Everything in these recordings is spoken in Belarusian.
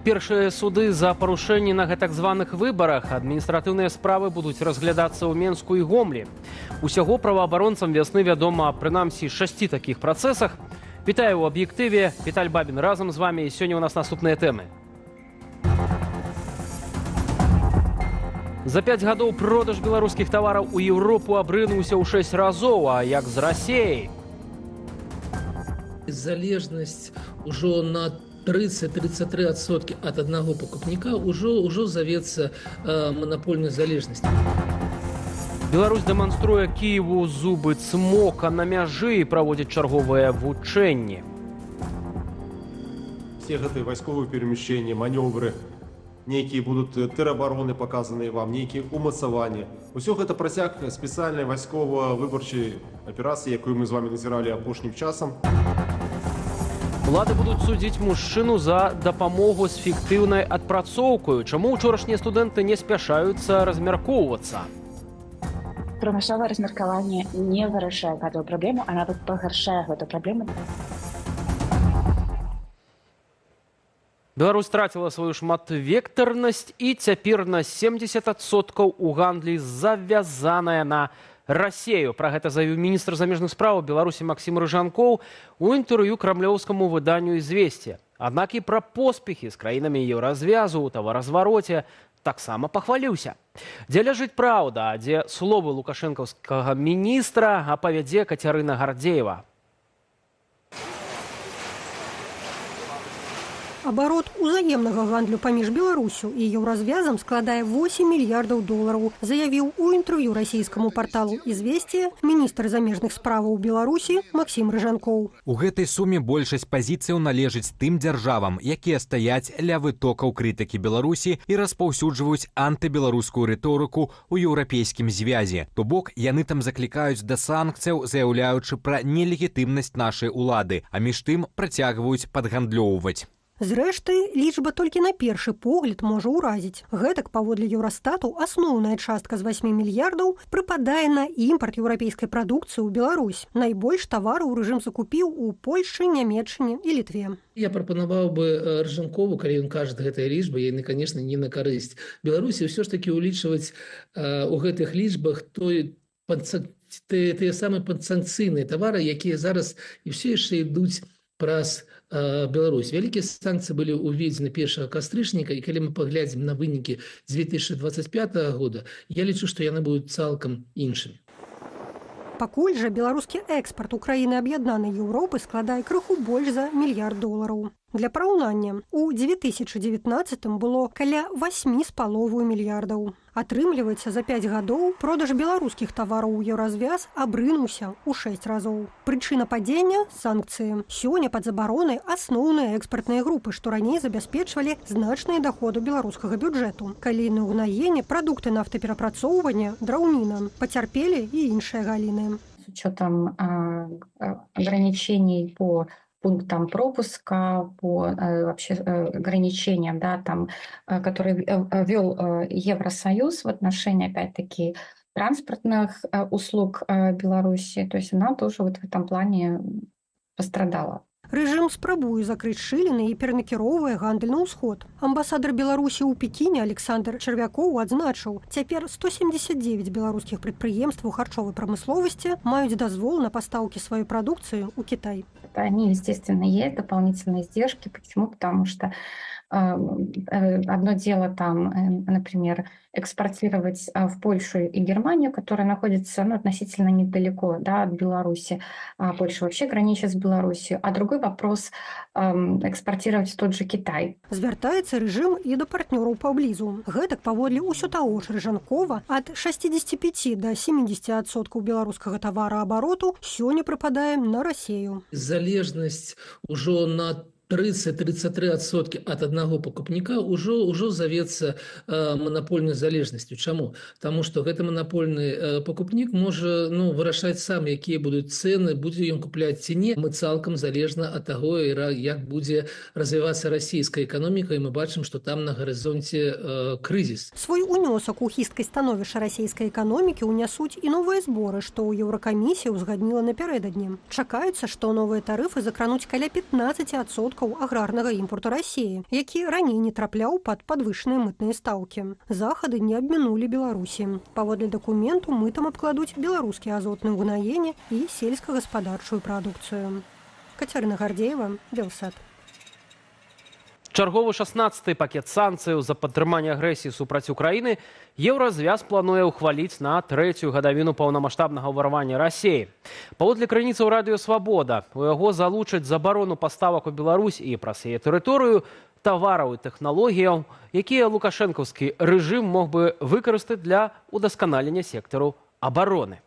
Першыя суды за парушэнні на гэтак званых выбарах. Адміністратыўныя справы будуць разглядацца ў Менску і Гомлі. Усяго праваабаронцам вясны вядома прынамсі 6 такіх працэсах. Вітаю ў аб'ектыве. Віталь Бабін разам з вами. Сёння у нас наступныя тэмы. За 5 гадоў продаж беларускіх тавараў у Еўропу абрынуўся ў 6 разоў, а як з Расіяй? Залежнасць ужо на 30-33% от одного покупника уже зовется монопольной залежностью. Беларусь дэманструе Киеву зубы цмока на мяжы і праводзіць чарговыя вучэнні. Все гэтыя вайсковыя перемещения, маневры, некие будут тэрабароны показанные вам, некие умацаванні. Усё гэта працяг спецыяльнай вайскова-выбарчай аперацыі, якую мы з вами назіралі апошнім часам. Улады будуць судзіць мужчыну за дапамогу з фіктыўнай адпрацоўкаю. Чаму ўчорашнія студэнты не спяшаюцца размяркоўвацца? Прымусовае размеркаванне не вырашае гэтую праблему, а нават пагаршае гэту праблему. Беларусь страціла сваю шматвектарнасць і цяпер на 70% у гандлі завязаная на Расію. Пра гэта заявіў міністр замежных спраў Беларусі Максім Рыжанкоў у інтэрв'ю крамлёўскаму выданню «Известия». Аднак і пра поспехі з краінамі еўразвязу ў таваразвароце таксама пахваліўся. Дзе ляжыць праўда, а дзе словы лукашэнкаўскага міністра, апавядзе Кацярына Гардзеева. Абарот узаемнага гандлю паміж Беларусю і еўразвязам складае 8 мільярдаў долараў, заявіў у інтэрв'ю расійскаму парталу «Известия» міністр замежных справаў Беларусі Максім Рыжанкоў. У гэтай суме большасць пазіцыяў належыць тым дзяржавам, якія стаяць ля вытокаў крытыкі Беларусі і распаўсюджваюць антыбеларускую рыторыку ў еўрапейскім звязе. То бок, яны там заклікаюць да санкцыяў, заяўляючы пра нелегітымнасць нашай улады, а між тым працягваюць падгандлёўваць. Зрэшты, лічба толькі на першы погляд можа ўразіць. Гэтак, паводле Еўрастату, асноўная частка з 8 мільярдаў прыпадае на імпарт еўрапейскай прадукцыі ў Беларусь. Найбольш тавараў рэжым закупіў у Польшчы, Нямецчыне і Літве. Я прапанаваў бы Рыжанкову, калі ён кажа гэтыя лічбы, яны, конечно, не на карысць Беларусі, ўсё ж такі ўлічваць у гэтых лічбах тыя самыя падсанкцыйныя тавары, якія зараз і ўсе яшчэ ідуць праз Беларусь. Вялікія санкцыі былі ўведзены 1 кастрычніка, і калі мы паглядзім на вынікі 2025 года, я лічу, што яны будуць цалкам іншымі. Пакуль жа беларускі экспарт у краіны аб'яднанай Еўропы складае крыху больш за мільярд долараў. Для параўнання, у 2019 было каля 8,5 мільярдаў. Атрымліваецца, за 5 гадоў продаж беларускіх тавараў у еўразвяз абрынуўся ў 6 разоў. Прычына падзення – санкцыі. Сёння пад забаронай асноўныя экспартныя групы, што раней забяспечвалі значныя даходы беларускага бюджэту. Калійнае ўгнаенне, прадукты нафтаперапрацоўвання, драўніна. Пацярпелі і іншыя галіны. С учетом ограничений по пунктам пропуска, по вообще ограничениям, да, там, которые ввел Евросоюз в отношении, опять-таки, транспортных услуг Беларуси, то есть она тоже вот в этом плане пострадала. Рэжым спрабуе закрыць шчыліны і перанакіроўвае гандаль на ўсход. Амбасадар Беларусі ў Пекіне Александр Чарвякоў адзначыў, цяпер 179 беларускіх прадпрыемстваў харчовай прамысловасці маюць дазвол на пастаўкі сваёй прадукцыі ў Кітай. Они, естественно, есть дополнительные издержки. Почему? Потому что одно дело там, например, экспортировать в Польшу и Германию, которые находятся относительно недалеко, да, от Беларуси. Польша вообще граничит с Беларусью. А другой вопрос экспортировать в тот же Китай. Звяртаецца рэжым і да партнёраў паблізу. Гэтак паводле ўсё таго ж Рыжанкова ад 65 до 70% беларускага тавараабароту сёння прыпадае на Расію. Залежнасць ужо на 30-33% от одного покупника уже зовется монопольной залежностью. Чему? Потому что этот монопольный покупник может вырашать сам, какие будут цены, будет он куплять ці не. Мы цалком залежно от того, как будет развиваться российская экономика, и мы бачим, что там на горизонте кризис. Свой унёсак у хісткай становішча расійскай эканомікі ўнясуць і новыя зборы, што ў Еўракамісія ўзгадніла напярэдадні. Чакаюцца, што новыя тарыфы закрануць каля 15% падаткаў аграрнага імпорту Расіі, які раней не трапляў пад падвышаныя мытныя стаўкі. Захады не абмінулі Беларусі. Паводле дакументу мытам абкладуць беларускія азотныя ўгнаенні і сельскагаспадарчую прадукцыю. Кацярына Гардзеева, Белсат. Чарговы 16-й пакет санкцыяў за падтрыманне агрэсіі супраць Украіны Еўразвяз плануе ўхваліць на 3-ю гадавіну паўнамаштабнага ўварвання Расіі. Паводле крыніцаў Радыё Свабода, у яго залучаць забарону паставак у Беларусь і праз яе тэрыторыю тавараў і тэхналогіяў, якія лукашэнкаўскі рэжым мог бы выкарыстаць для удасканалення сектару абароны.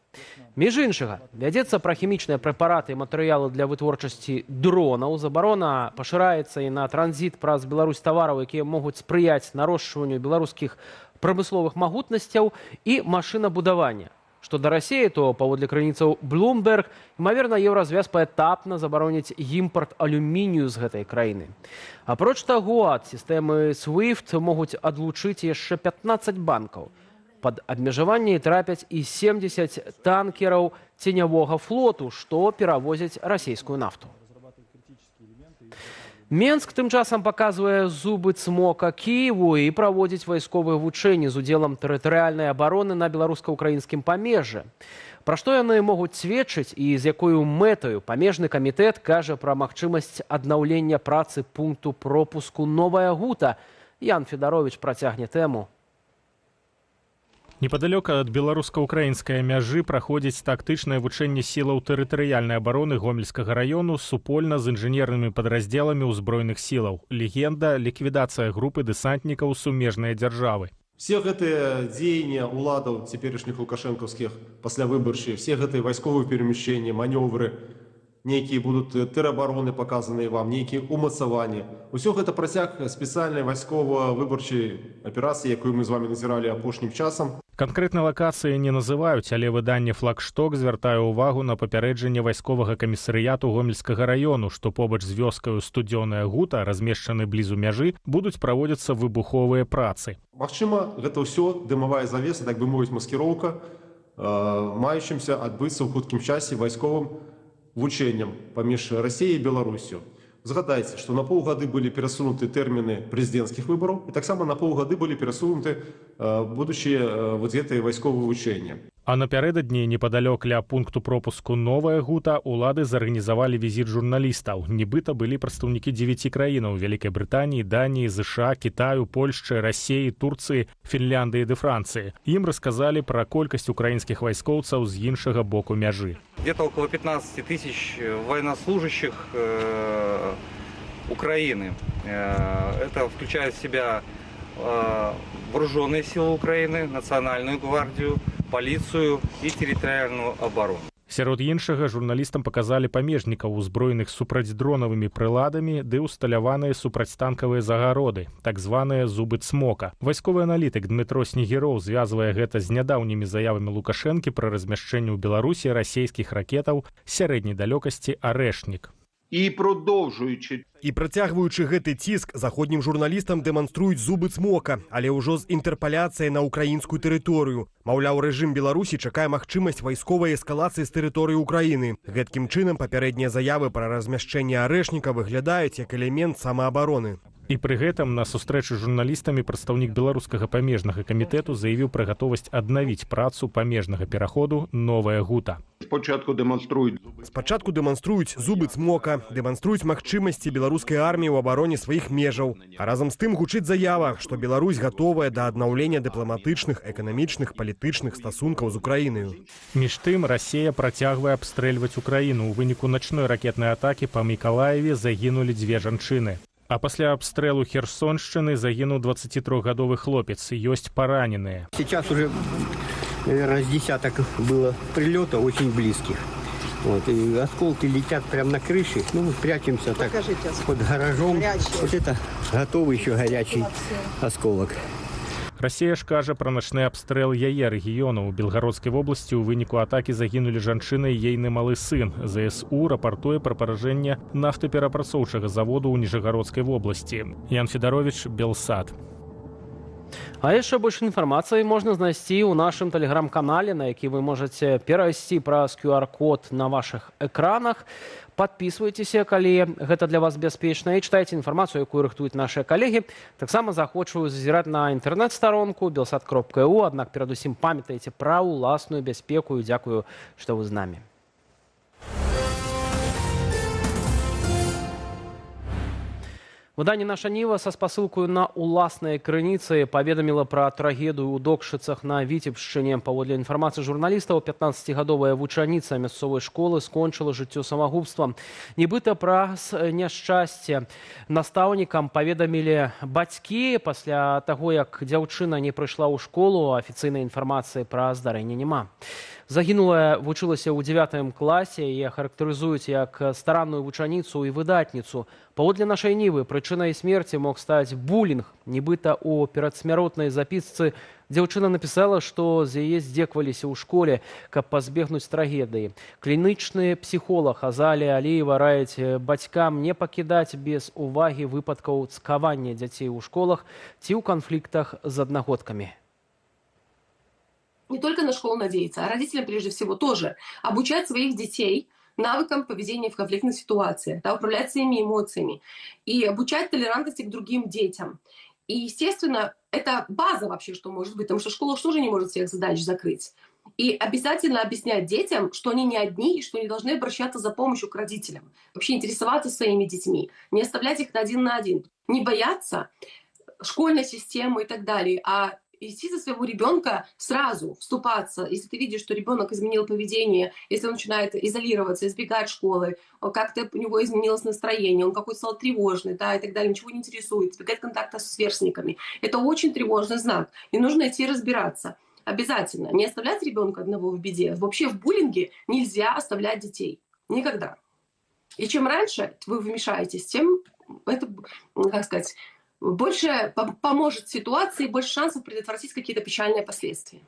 Між іншага, вядзецца пра хімічныя прэпараты і матэрыялы для вытворчасці дронаў. Забарона пашыраецца і на транзіт праз Беларусь тавараў, якія могуць спрыяць нарошчванню беларускіх прамысловых магутнасцяў і машынабудавання. Што да Расіі, то, паводле крыніцаў Bloomberg, імаверна, Еўразвяз паэтапна забароніць імпарт алюмінію з гэтай краіны. Апроч таго, ад сістэмы SWIFT могуць адлучыць яшчэ 15 банкаў. Пад абмежаванне трапяць і 70 танкераў ценявога флоту, што перавозяць расійскую нафту. Менск тым часам паказвае зубы цмока Кіеву і праводзіць вайсковыя вучэнні з удзелам тэрытарыяльнай абароны на беларуска-украінскім памежжы. Пра што яны могуць сведчыць і з якою мэтаю памежны камітэт кажа пра магчымасць аднаўлення працы пункту пропуску «Новая Гута». Ян Федарович працягне тэму. Непадалёк ад беларуска-украінскай мяжы праходзіць тактычнае вучэнне сілаў тэрытарыяльнай абароны Гомельскага раёну супольна з інжынернымі падраздзеламі ўзброеных сілаў. Легенда — ліквідацыя групы дэсантнікаў сумежнай дзяржавы. Все гэтыя дзеянні уладаў цяперашніх лукашэнкаўскіх паслявыбарчыя, все гэтыя вайсковыя перамяшчэнні, манёвры, нейкія будуць тэрабароны паказаныя вам, нейкія умацаванні. Усё гэта працяг спецыяльнай вайскова-выбарчай аперацыі, якую мы з вами назіралі апошнім часам. Канкрэтнай лакацыі не называюць, але выданне «Флагшток» звяртае ўвагу на папярэджанне вайсковага камісарыяту Гомельскага раёну, што побач з вёскаю Студзёная Гута, размешчаны блізу мяжы, будуць праводзіцца выбуховыя працы. Магчыма, гэта ўсё дымавая завеса, так бы мовіць, маскіроўка, маючымся адбыцца ў хуткім часе вайсковым вучэннем паміж Расіяй і Беларусю. Згадайце, што на паўгады былі перасунуты тэрміны прэзідэнцкіх выбараў, і таксама на паўгады былі перасунуты будучыя гэтыя вайсковыя вучэнні. А напярэдадні непадалёк ля пункту пропуску «Новая Гута» улады зарганізавалі візіт журналістаў. Нібыта былі прадстаўнікі 9 краінаў: Вялікай Брытаніі, Даніі, ЗША, Кітаю, Польшчы, Расіі, Турцыі, Фінляндыі ды Францыі. Ім расказалі пра колькасць украінскіх вайскоўцаў з іншага боку мяжы. Где-то около 15 тысяч военнослужащих Украины. Это включает в себя вооруженные силы Украины, Национальную гвардию, полицию и территориальную оборону. Сярод іншага журналістам паказалі памежнікаў, узброеных супрацьдронавымі прыладамі ды усталяваныя супрацьтанкавыя загароды, так званыя зубы цмока. Вайсковы аналітык Дмітро Снегіроў звязвае гэта з нядаўнімі заявамі Лукашэнкі пра размяшчэнне ў Беларусі расійскіх ракетаў сярэдняй далёкасці «Арэшнік». І працягваючы гэты ціск, заходнім журналістам дэманструюць зубы цмока, але ўжо з інтэрпаляцыяй на ўкраінскую тэрыторыю. Маўляў, рэжым Беларусі чакае магчымасць вайсковай эскалацыі з тэрыторыі Украіны. Гэткім чынам папярэднія заявы пра размяшчэнне Арэшніка выглядаюць як элемент самаабароны. І пры гэтым на сустрэчы з журналістамі прадстаўнік беларускага памежнага камітэту заявіў пра гатовасць аднавіць працу памежнага пераходу «Новая Гута». Спачатку дэманструюць зубы цмока, дэманструюць магчымасці беларускай арміі ў абароне сваіх межаў. А разам з тым гучыць заява, што Беларусь гатовая да аднаўлення дыпламатычных, эканамічных, палітычных стасункаў з Украінаю. Між тым, Расія працягвае абстрэльваць Украіну. У выніку начной ракетнай атакі па Мікалаеве загінулі 2 жанчыны. А пасля абстрэлу Херсоншчыны загінуў 23-гадовы хлопец. Ёсць параненыя. Сейчас уже, наверное, с десяток было прилетов очень близких. Вот, и осколки летят прямо на крыше. Ну, мы прячемся так под гаражом. Вот это готовый еще горячий осколок. Расія ж кажа пра начны абстрэл яе рэгіёну. У Белгародскай вобласці ў выніку атакі загінулі жанчына і ейны малы сын. ЗСУ рапартуе пра паражэнне нафтаперапрацоўчага заводу ў Ніжагародскай вобласці. Ян Федарович, Белсат. А яшчэ больш інфармацыі можна знайсці ў нашым тэлеграм-канале, на які вы можаце перайсці праз QR-код на вашых экранах. Падпісвайцеся, калі гэта для вас бяспечна, і чытайце інфармацыю, якую рыхтуюць нашыя калегі. Таксама захочу зазіраць на інтэрнэт-старонку belsat.ru, аднак перадусім памятайце пра ўласную бяспеку і дзякую, што вы з намі. Выданне «Наша Ніва» са спасылкаю на ўласныя крыніцы паведаміла пра трагедыю ў Докшыцах на Віцебшчыне. Паводле інфармацыі журналістаў, 15-гадовая вучаніца мясцовай школы скончыла жыццё самагубствам. Нібыта праз няшчасце настаўнікам паведамілі бацькі. Пасля таго, як дзяўчына не прыйшла ў школу, афіцыйнай інфармацыі пра здарэнне няма. Загінулая вучылася ў 9 класе, яе характарызуюць як старанную вучаніцу і выдатніцу. Паводле нашай Нівы прычынай смерці мог стаць булінг. Нібыта ў перадсмяротнай запісцы дзяўчына напісала, што з яе здзекваліся ў школе, каб пазбегнуць трагедыі. Клінічны псіхолог Азалія Аліева раіць бацькам не пакідаць без увагі выпадкаў цкавання дзяцей у школах ці ў канфліктах з аднагодкамі. Не только на школу надеяться, а родителям прежде всего тоже обучать своих детей навыкам поведения в конфликтных ситуациях, да, управлять своими эмоциями и обучать толерантности к другим детям. И, естественно, это база вообще, что может быть, потому что школа тоже не может всех задач закрыть. И обязательно объяснять детям, что они не одни и что они должны обращаться за помощью к родителям. Вообще интересоваться своими детьми, не оставлять их один на один. Не бояться школьной системы и так далее, а идти за своего ребенка сразу, вступаться. Если ты видишь, что ребенок изменил поведение, если он начинает изолироваться, избегать школы, как-то у него изменилось настроение, он какой-то стал тревожный, да, и так далее, ничего не интересует, избегать контакта с сверстниками. Это очень тревожный знак, и нужно идти разбираться. Обязательно. Не оставлять ребенка одного в беде. Вообще в буллинге нельзя оставлять детей. Никогда. И чем раньше вы вмешаетесь, тем это, как сказать, больше поможет ситуации, больше шансов предотвратить какие-то печальные последствия.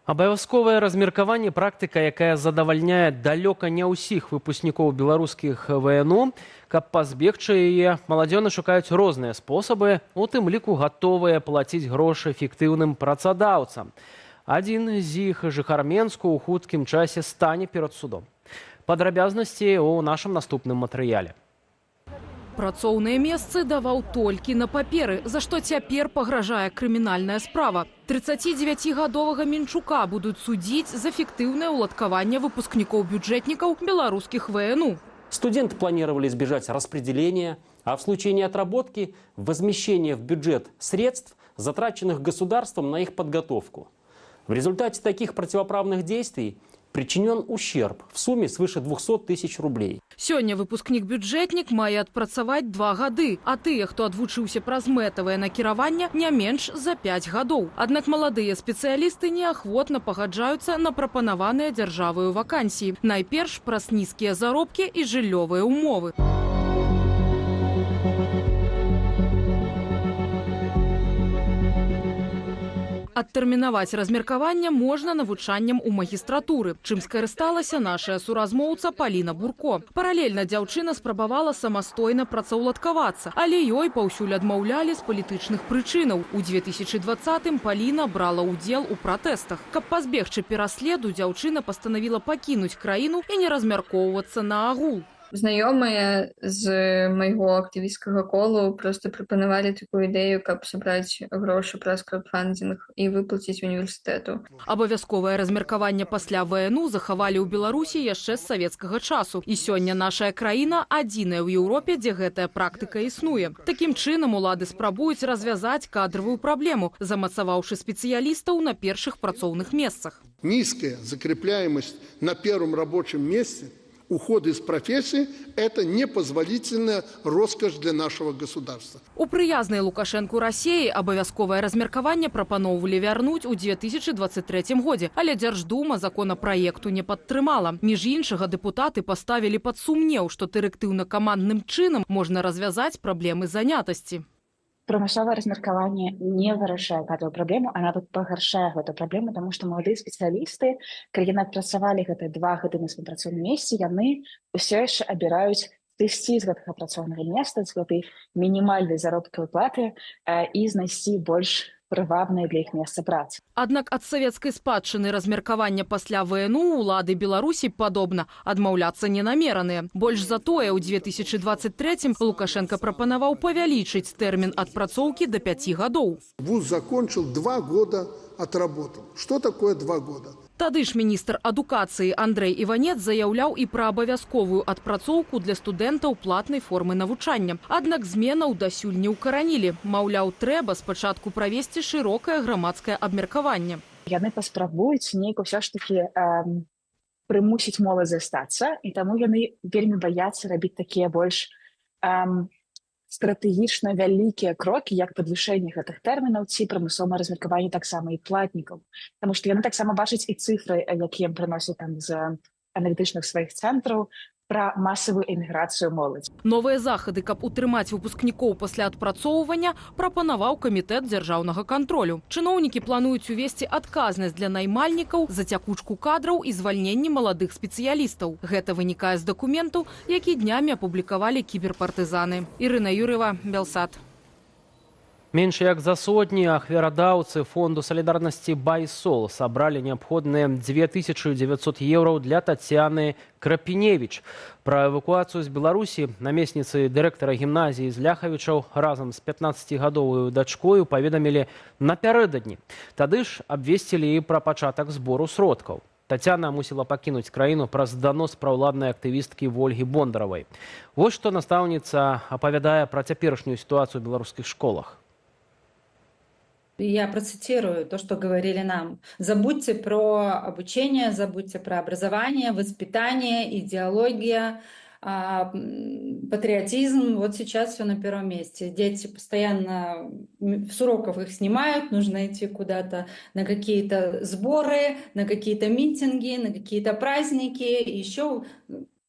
Абавязковае размеркаванне – практыка, якая задавальняе далёка не ўсіх выпускнікоў беларускіх ВНУ. Каб пазбегчы яе, маладзёны шукаюць розныя спосабы, у тым ліку гатовыя плаціць грошы фіктыўным працадаўцам. Адзін з іх, жыхар Менску, у хуткім часе стане перад судом. Падрабязнасці ў нашым наступным матэрыяле. Працоўныя месцы даваў толькі на паперы, за што цяпер пагражае крымінальная справа. 39-гадовага Мінчука будуць судзіць за фіктыўнае ўладкаванне выпускнікоў-бюджэтнікаў беларускіх ВНУ. Студенты планировали избежать распределения, а в случае неотработки – возмещение в бюджет средств, затраченных государством на их подготовку. В результате таких противоправных действий причинен ущерб в сумме свыше 200 тысяч рублей. Сёння выпускнік-бюджэтнік мае адпрацаваць 2 гады, а тыя, хто адвучыўся праз мэтавае накіраванне, не менш за 5 гадоў. Аднак маладыя спецыялісты неахвотна пагаджаюцца на прапанаваныя дзяржаваю вакансіі. Найперш праз нізкія заробкі і жыллёвыя ўмовы. Адтэрмінаваць размеркаванне можна навучаннем у магістратуры, чым скарысталася нашая суразмоўца Паліна Бурко. Паралельна дзяўчына спрабавала самастойна працаўладкавацца, але ёй паўсюль адмаўлялі з палітычных прычынаў. У 2020-м Паліна брала ўдзел у пратэстах. Каб пазбегчы пераследу, дзяўчына пастанавіла пакінуць краіну і не размяркоўвацца на агул. Знаёмыя з майго актывісцкага колу просто прапанавалі такую ідэю, каб сабраць грошы праз краудфандинг і выплаціць універсітэту. Абавязковае размеркаванне пасля ВНУ захавалі ў Беларусі яшчэ з савецкага часу. І сёння нашая краіна адзіная ў Еўропе, дзе гэтая практыка існуе. Такім чынам улады спрабуюць развязаць кадравую праблему, замацаваўшы спецыялістаў на першых працоўных месцах. Низкая закрепляемость на первом рабочем месте, уход из профессии – это непозволительная роскошь для нашего государства. У прыязнай Лукашэнку Расіі абавязковае размеркаванне прапаноўвалі вярнуць у 2023 годзе, але Дзярждума законапраекту не падтрымала. Між іншага, дэпутаты паставілі пад сумнеў, што дырэктыўна-камандным чынам можна развязаць праблемы занятасці. Прымусовае размеркаванне не вырашае гэтую праблему, а нават пагаршае гэту праблему, таму што маладыя спецыялісты, калі яны адпрацавалі гэтыя 2 гады на сваім працоўным месцы, яны ўсё яшчэ абіраюць сысці з гэтага працоўнага месца, з гэтай мінімальнай заробкавай платы і знайсці больш прывабныя для іх месца працы. Аднак ад савецкай спадчыны размеркавання пасля ВНУ улады Беларусі, падобна, адмаўляцца не намераныя. Больш за тое, у 2023 Лукашенко прапанаваў павялічыць тэрмін адпрацоўкі до 5 гадоў. Вуз закончил, 2 года отработал. Что такое 2 года? Тады ж міністр адукацыі Андрэй Іванец заяўляў і пра абавязковую адпрацоўку для студэнтаў платнай формы навучання. Аднак зменаў дасюль не ўкаранілі. Маўляў, трэба спачатку правесці шырокае грамадскае абмеркаванне. Яны паспрабуюць нейк усё ж такі прымусіць моладзь застацца, і таму яны вельмі баяцца рабіць такія больш стратэгічна вялікія крокі, як падвышэнне гэтых тэрмінаў ці прымусовае размеркаванне таксама і платнікаў. Таму што яны таксама бачаць і цифры, якія ім прыносяць там з аналітычных сваіх цэнтраў, пра масавую эміграцыю моладзі. Новыя захады, каб утрымаць выпускнікоў пасля адпрацоўвання, прапанаваў камітэт дзяржаўнага кантролю. Чыноўнікі плануюць увесці адказнасць для наймальнікаў за цякучку кадраў і звальненне маладых спецыялістаў. Гэта вынікае з дакументаў, які днямі апублікавалі кіберпартызаны. Ірына Юрьева, Белсат. Менш як за сотні ахвярадаўцы фонду салідарнасці «Байсол» сабралі неабходныя 2900 еўраў для Тацяны Крапіневіч. Пра эвакуацыю з Беларусі намесніцы дырэктара гімназіі з Ляхавічаў разам з 15гадовую дачкою паведамілі напярэдадні. Тады ж абвесцілі і пра пачатак збору сродкаў. Тацяна мусіла пакінуць краіну праз данос праўладнай актывісткі Вольгі Бондаравай. Вось што настаўніца апавядае пра цяперашнюю сітуацыю ў беларускіх школах. Я процитирую то, что говорили нам. Забудьте про обучение, забудьте про образование, воспитание, идеология, патриотизм. Вот сейчас все на первом месте. Дети постоянно с уроков их снимают, нужно идти куда-то на какие-то сборы, на какие-то митинги, на какие-то праздники, еще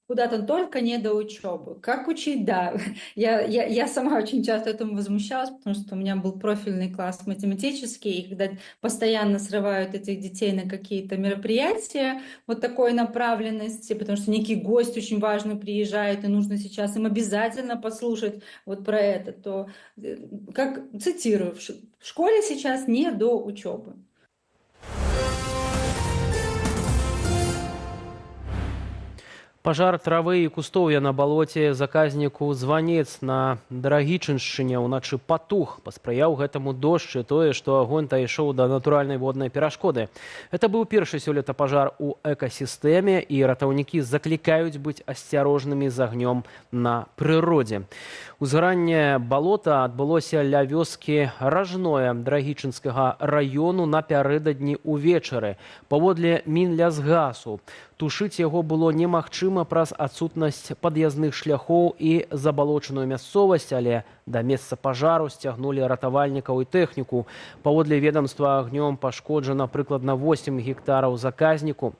куда-то только не до учебы. Как учить? Да. Я сама очень часто этому возмущалась, потому что у меня был профильный класс математический, и когда постоянно срывают этих детей на какие-то мероприятия вот такой направленности, потому что некий гость очень важный приезжает, и нужно сейчас им обязательно послушать вот про это, то, как цитирую, в школе сейчас не до учебы. Пажар травы і кустоўя на балоце заказніку Званец на Дарагічыншчыне ўначы патух. Паспрыяў гэтаму дождж і тое, што агонь дайшоў да натуральнай воднай перашкоды. Гэта быў першы сёлета пажар у экасістэме, і ратаўнікі заклікаюць быць асцярожнымі з агнём на прыродзе. Узгаранне балота адбылося ля вёскі Ражное Дарагічынскага раёну напярэдадні ўвечары. Паводле Мінлясгасу тушыць яго было немагчыма праз адсутнасць пад'язных шляхоў і забалочаную мясцовасць, але да месца пажару сцягнулі ратавальнікаў і тэхніку. Паводле ведамства агнём пашкоджана прыкладна 8 гектараў заказніку.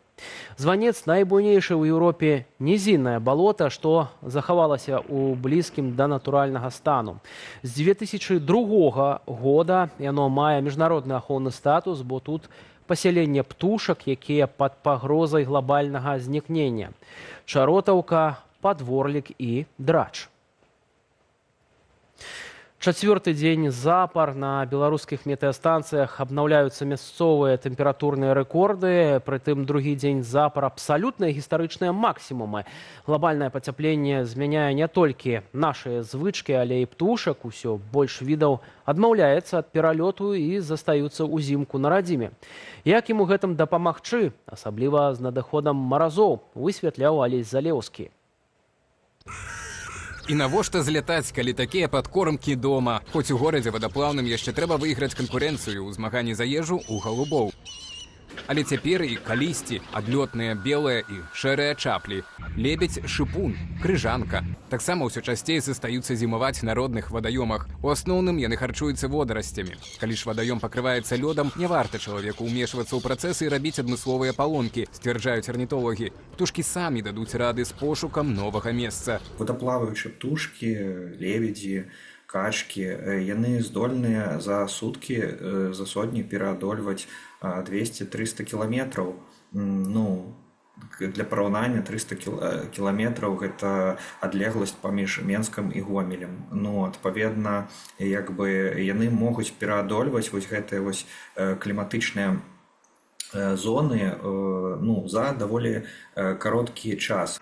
Званец найбуйнейшы ў Еўропе нізіннае балота, што захавалася ў блізкім да натуральнага стану. З 2002 года яно мае міжнародны ахоўны статус, бо тут пасяленне птушак, якія пад пагрозай глобальнага знікнення. Чаротаўка, падворлік і драч. Чацвёрты дзень запар на беларускіх метэастанцыях абнаўляюцца мясцовыя тэмпературныя рэкорды, прытым другі дзень запар абсалютныя гістарычныя максімумы. Глобальнае пацяпленне змяняе не толькі нашыя звычкі, але і птушак. Усё больш відаў адмаўляецца ад пералёту і застаюцца ўзімку на радзіме. Як ім у гэтым дапамагчы, асабліва з надыходам маразоў, высвятляў Алесь Залеўскі. І навошта злятаць, калі такія падкормкі дома? Хоць у горадзе вадаплаўным яшчэ трэба выйграць канкурэнцыю ў змаганні за ежу ў галубоў. Але цяпер і калісьці адлётныя белыя і шэрыя чаплі, лебедзь, шыпун, крыжанка. Таксама ўсё часцей застаюцца зімаваць на родных вадаёмах. У асноўным яны харчуюцца водарасцямі. Калі ж вадаём пакрываецца лёдам, не варта чалавеку ўмешвацца ў працэсы і рабіць адмысловыя палонкі, сцвярджаюць арнітолагі. Птушкі самі дадуць рады з пошукам новага месца. Водаплаваючыя птушкі, лебедзі, качкі, яны здольныя за суткі, за сотні пераадольваць 200-300 кіламетраў. Для параўнання 300 кіламетраў гэта адлегласць паміж Менскам і Гомелем. Ну, адпаведна, як бы яны могуць пераадольваць вось гэтыя вось кліматычныя зоны за даволі кароткі час.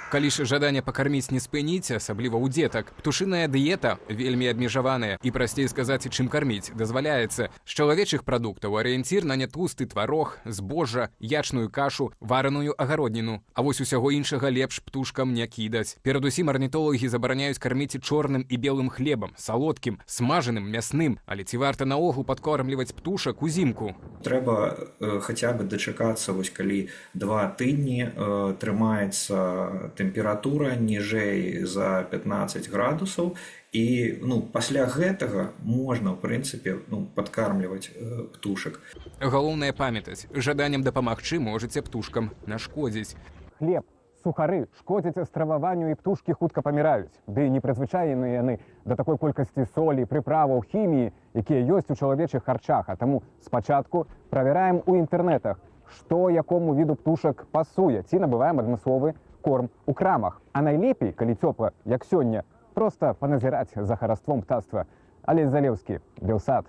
Калі ж жаданне пакарміць не спыніць, асабліва ў дзетак, птушыная дыета вельмі абмежаваная і, прасцей сказаць, чым карміць дазваляецца. З чалавечых прадуктаў арыенцір на нятлусты тварог, збожжа, ячную кашу, вараную агародніну. А вось усяго іншага лепш птушкам не кідаць. Перадусім арнітолагі забараняюць карміць чорным і белым хлебам, салодкім, смажаным, мясным. Але ці варта наогул падкормліваць птушак узімку? Трэба хаця бы дачакацца, вось калі 2 тыдні трымаецца тэмпература ніжэй за 15 градусаў і пасля гэтага можна ў прынцыпе падкармліваць птушак. Галоўнае памятаць, жаданнем дапамагчы можаце птушкам нашкодзіць. Хлеб, сухары шкодзяць страваванню і птушкі хутка паміраюць. Ды не прызвычаеныя яны да такой колькасці солі, прыправаў, хіміі, якія ёсць у чалавечых харчах. А таму спачатку правяраем у інтэрнэтах, што якому віду птушак пасуе, ці набываем адмысловы корм у крамах. А найлепей, калі цёпла, як сёння, проста паназіраць за хараством птаства. Алесь Залеўскі, Белсат.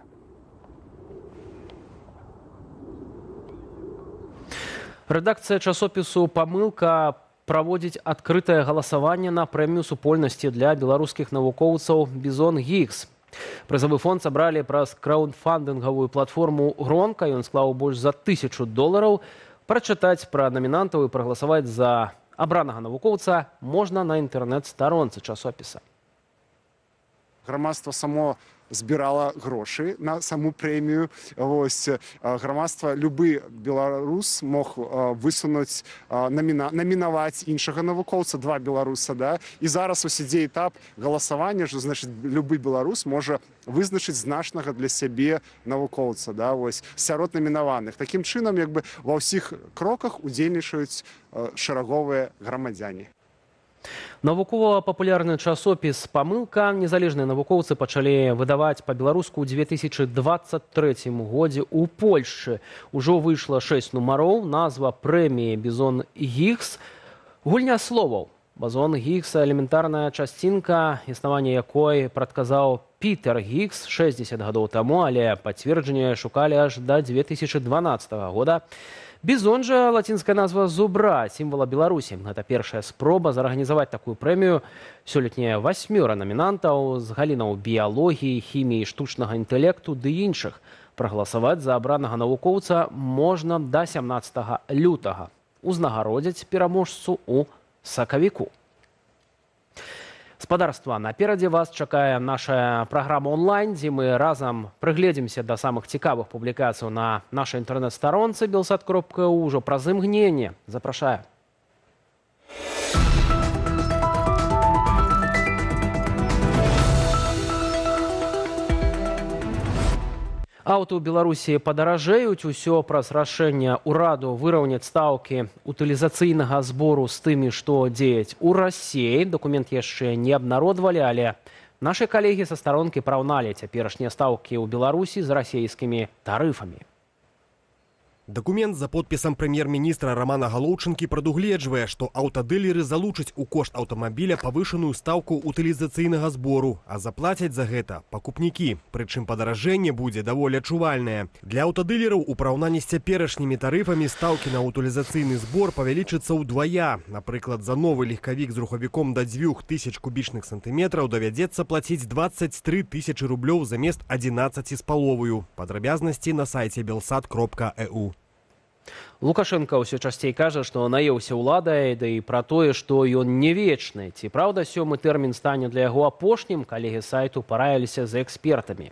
Рэдакцыя часопісу «Памылка» праводзіць адкрытае галасаванне на прэмію супольнасці для беларускіх навукоўцаў «Бізон Гіггс». Прызавы фонд сабралі праз краўдфандынгавую платформу «Гронка». Ён склаў больш за $1000. Прачытаць пра намінантаў і прагаласаваць за абранага навукоўца можна на інтэрнэт-старонцы часопіса. Грамадства само збірала грошы на саму прэмію. Грамадства, любы беларус мог высунуць, намінаваць іншага навукоўца, 2 беларуса. І зараз ідзе этап галасавання, што значыць любы беларус можа вызначыць значнага для сябе навукоўца сярод намінаваных. Такім чынам ва ўсіх кроках удзельнічаюць шараговыя грамадзяне. Навукова-папулярны часопіс «Памылка» незалежныя навукоўцы пачалі выдаваць па-беларуску ў 2023 годзе ў Польшчы. Ужо выйшла 6 нумароў, назва прэміі «Бізон Гіггс». Гульня словаў. Бозон Гіггса – элементарная частинка, існаванне якой прадказаў Пітер Гіггс 60 гадоў таму, але пацверджанне шукалі аж да 2012 года. Бізон жа лацінская назва зубра, сімвала Беларусі. Гэта першая спроба зарганізаваць такую прэмію. Сёлетнія 8 намінантаў з галінаў біялогіі, хіміі, штучнага інтэлекту ды іншых. Прагаласаваць за абранага навукоўца можна да 17 лютага. Узнагародзяць пераможцу ў сакавіку. Спадарства, наперадзе вас чакае наша праграма онлайн, дзе мы разам прыгледзімся да самых цікавых публікацый на нашай інтэрнэт-старонцы belsat.ru ўжо праз імгненне. Запрашаю. Аўто ў Беларусі падаражэюць, усё праз рашэнне ўраду выраўняць стаўкі утылізацыйнага збору з тымі, што дзеяць у Расіі. Дакумент яшчэ не абнародвалі, але нашы калегі са старонкі параўналі цяперашнія стаўкі ў Беларусі з расійскімі тарыфамі. Дакумент за подпісам прэм'ер-міністра Романа Галоўчынкі прадугледжвае, што аўтадылеры залучаць у кошт аўтамабіля павышаную стаўку утылізацыйнага збору, а заплацяць за гэта пакупнікі. Прычым падаражэнне будзе даволі адчувальнае. Для аўтадылераў у параўнанні з цяперашнімі тарыфамі стаўкі на утылізацыйны збор павялічыцца ўдвая. Напрыклад, за новы легкавік з рухавіком да 2000 кубічных сантыметраў давядзецца плаціць 23 000 рублёў замест 11,5. Падрабязнасці на сайце belsat.eu. Лукашенко ўсё часцей кажа, што наеўся ўладай, да і пра тое, што ён не вечны. Ці праўда, 7-ы тэрмін стане для яго апошнім, калегі сайту параіліся з экспертамі.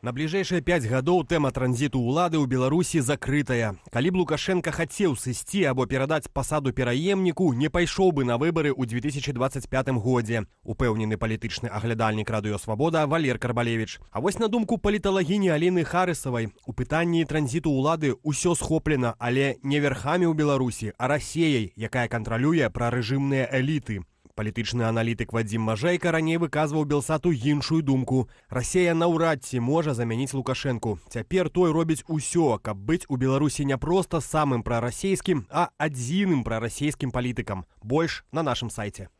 На бліжэйшыя 5 гадоў тэма транзіту ўлады ў Беларусі закрытая. Калі б Лукашенка хацеў сысці або перадаць пасаду пераемніку, не пайшоў бы на выбары ў 2025 годзе, упэўнены палітычны аглядальнік Радыё Свабода Валер Карбалевіч. А вось на думку паліталагіні Аліны Харысавай, у пытанні транзіту ўлады ўсё схоплена, але не верхамі ў Беларусі, а Расіяй, якая кантралюе прарэжымныя эліты. Палітычны аналітык Вадзім Мажэйка раней выказваў Белсату іншую думку. Расія наўрад ці можа замяніць Лукашэнку. Цяпер той робіць усё, каб быць у Беларусі не проста самым прарасійскім, а адзіным прарасійскім палітыкам. Больш на нашым сайце.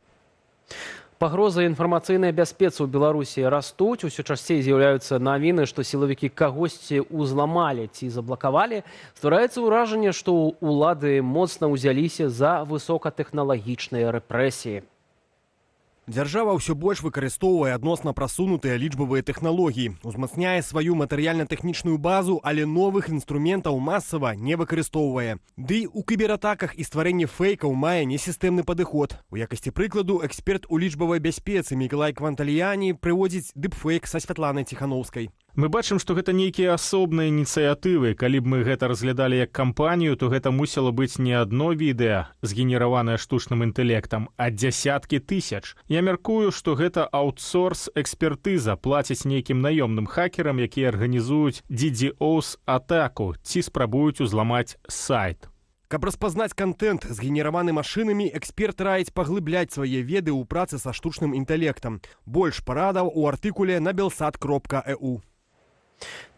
Пагрозы інфармацыйнай бяспецы ў Беларусі растуць. Усё часцей з'яўляюцца навіны, што сілавікі кагосьці ўзламалі ці заблакавалі. Ствараецца ўражанне, што ўлады моцна ўзяліся за высокатэхналагічныя рэпрэсіі. Дзяржава ўсё больш выкарыстоўвае адносна прасунутыя лічбавыя тэхналогіі, узмацняе сваю матэрыяльна-тэхнічную базу, але новых інструментаў масава не выкарыстоўвае. Ды у кібератаках і стварэнні фэйкаў мае несістэмны падыход. У якасці прыкладу эксперт у лічбавай бяспецы Мікалай Квантальяні прыводзіць дыпфэйк са Святланай Ціхановскай. Мы бачым, што гэта нейкія асобныя ініцыятывы. Калі б мы гэта разглядалі як кампанію, то гэта мусіла быць не адно відэа, згенераванае штучным інтэлектам, а дзясяткі тысяч. Я мяркую, што гэта аутсорс-экспертыза, плацяць нейкім наёмным хакерам, якія арганізуюць DDoS-атаку ці спрабуюць узламаць сайт. Каб распазнаць кантэнт, згенераваны машынамі, эксперт раіць паглыбляць свае веды ў працы са штучным інтэлектам. Больш парадаў у артыкуле на belsat.eu.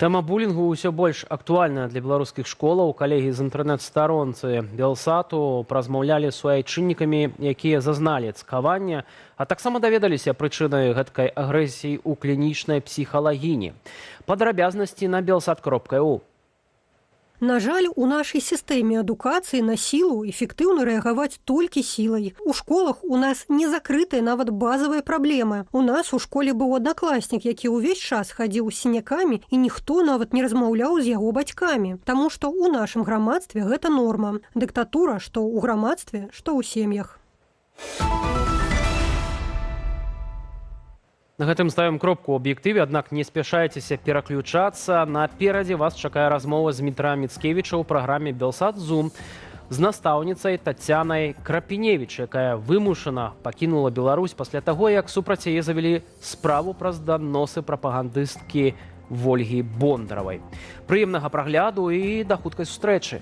Тэма булінгу ўсё больш актуальная для беларускіх школаў. Калегі з інтэрнэт-старонцы Белсату празмаўлялі з суайчыннікамі, якія зазналі цкавання, а таксама даведаліся прычыны гэткай агрэсіі ў клінічнай псіхалагіні. Падрабязнасці на belsat.eu. На жаль, у нашай сістэме адукацыі на сілу эфектыўна рэагаваць толькі сілай. У школах у нас не закрытыя нават базавыя праблемы. У нас у школе быў аднакласнік, які ўвесь час хадзіў з сінякамі, і ніхто нават не размаўляў з яго бацькамі. Таму што ў нашым грамадстве гэта норма. Дыктатура што ў грамадстве, што ў сем'ях. На гэтым ставім кропку ў аб'ектыве, аднак не спяшайцеся пераключацца. Наперадзе вас чакае размова з Дмітрам Міцкевіча ў праграме «Белсат Зум» з настаўніцай Тацянай Крапіневіч, якая вымушана пакінула Беларусь пасля таго, як супраць яе завялі справу праз даносы прапагандысткі Вольгі Бондаравай. Прыемнага прагляду і да хуткай сустрэчы.